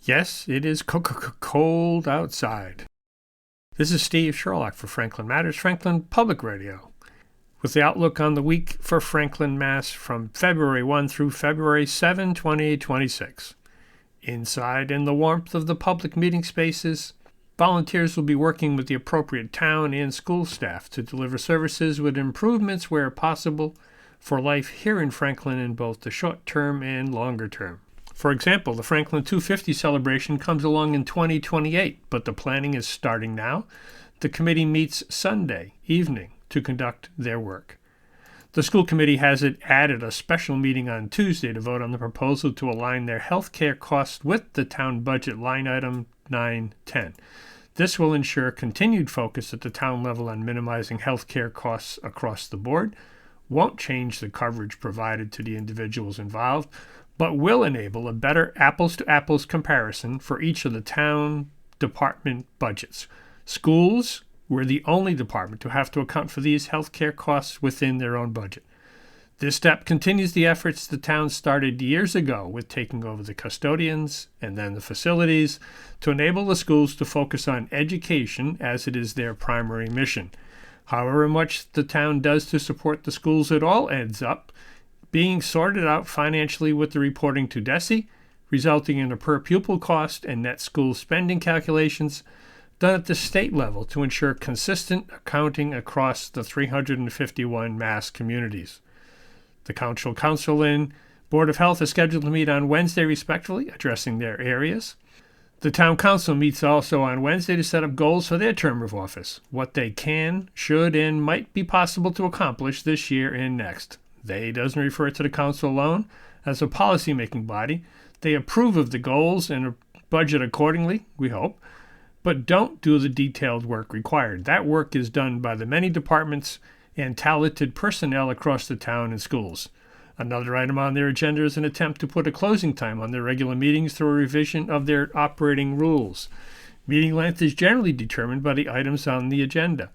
Yes, it is cold outside. This is Steve Sherlock for Franklin Matters, Franklin Public Radio, with the outlook on the week for Franklin, Mass. From February 1 through February 7, 2026. Inside, in the warmth of the public meeting spaces, volunteers will be working with the appropriate town and school staff to deliver services with improvements where possible for life here in Franklin in both the short term and longer term. For example, the Franklin 250 celebration comes along in 2028, but the planning is starting now. The committee meets Sunday evening to conduct their work. The school committee has added a special meeting on Tuesday to vote on the proposal to align their health care costs with the town budget line item 910. This will ensure continued focus at the town level on minimizing health care costs across the board, won't change the coverage provided to the individuals involved, but will enable a better apples-to-apples comparison for each of the town department budgets. Schools were the only department to have to account for these healthcare costs within their own budget. This step continues the efforts the town started years ago with taking over the custodians and then the facilities to enable the schools to focus on education as it is their primary mission. However much the town does to support the schools, it all ends up being sorted out financially with the reporting to DESE, resulting in a per-pupil cost and net school spending calculations done at the state level to ensure consistent accounting across the 351 Mass communities. The Council and Board of Health are scheduled to meet on Wednesday, respectively, addressing their areas. The Town Council meets also on Wednesday to set up goals for their term of office, what they can, should, and might be possible to accomplish this year and next. They doesn't refer to the council alone as a policy-making body. They approve of the goals and budget accordingly, we hope, but don't do the detailed work required. That work is done by the many departments and talented personnel across the town and schools. Another item on their agenda is an attempt to put a closing time on their regular meetings through a revision of their operating rules. Meeting length is generally determined by the items on the agenda.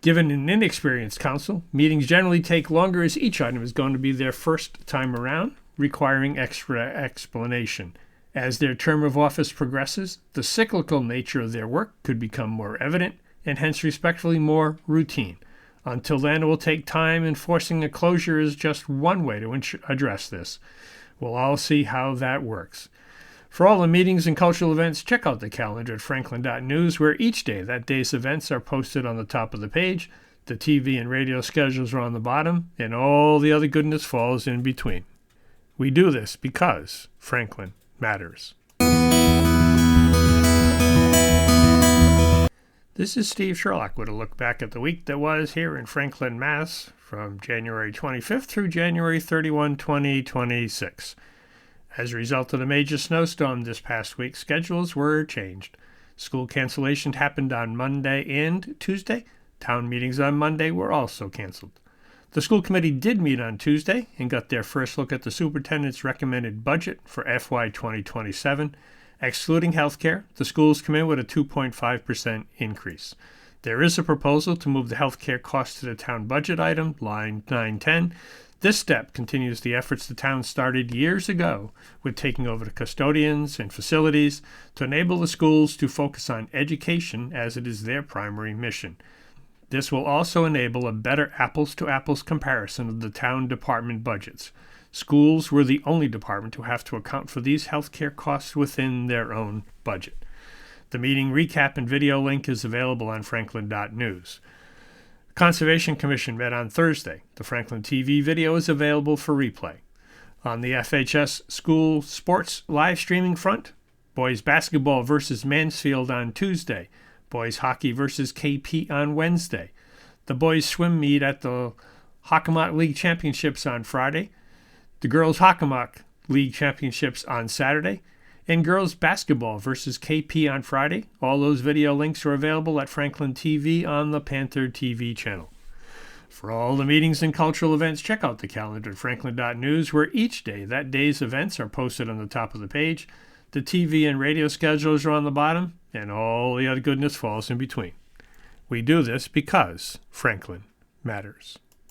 Given an inexperienced council, meetings generally take longer as each item is going to be their first time around, requiring extra explanation. As their term of office progresses, the cyclical nature of their work could become more evident and hence respectfully more routine. Until then, it will take time, and forcing a closure is just one way to address this. We'll all see how that works. For all the meetings and cultural events, check out the calendar at franklin.news, where each day that day's events are posted on the top of the page. The TV and radio schedules are on the bottom, and all the other goodness falls in between. We do this because Franklin matters. This is Steve Sherlock with a look back at the week that was here in Franklin, Mass. From January 25th through January 31, 2026. As a result of the major snowstorm this past week, schedules were changed. School cancellation happened on Monday and Tuesday. Town meetings on Monday were also canceled. The school committee did meet on Tuesday and got their first look at the superintendent's recommended budget for FY 2027. Excluding healthcare, the schools come in with a 2.5% increase. There is a proposal to move the healthcare cost to the town budget item, line 910. This step continues the efforts the town started years ago with taking over the custodians and facilities to enable the schools to focus on education as it is their primary mission. This will also enable a better apples-to-apples comparison of the town department budgets. Schools were the only department to have to account for these healthcare costs within their own budget. The meeting recap and video link is available on franklin.news. Conservation Commission met on Thursday. The Franklin TV video is available for replay. On the FHS school sports live streaming front, boys basketball versus Mansfield on Tuesday, boys hockey versus KP on Wednesday, the boys swim meet at the Hockomock League Championships on Friday, the girls Hockomock League Championships on Saturday, and girls basketball versus KP on Friday. All those video links are available at Franklin TV on the Panther TV channel. For all the meetings and cultural events, check out the calendar at franklin.news, where each day that day's events are posted on the top of the page. The TV and radio schedules are on the bottom, and all the other goodness falls in between. We do this because Franklin matters.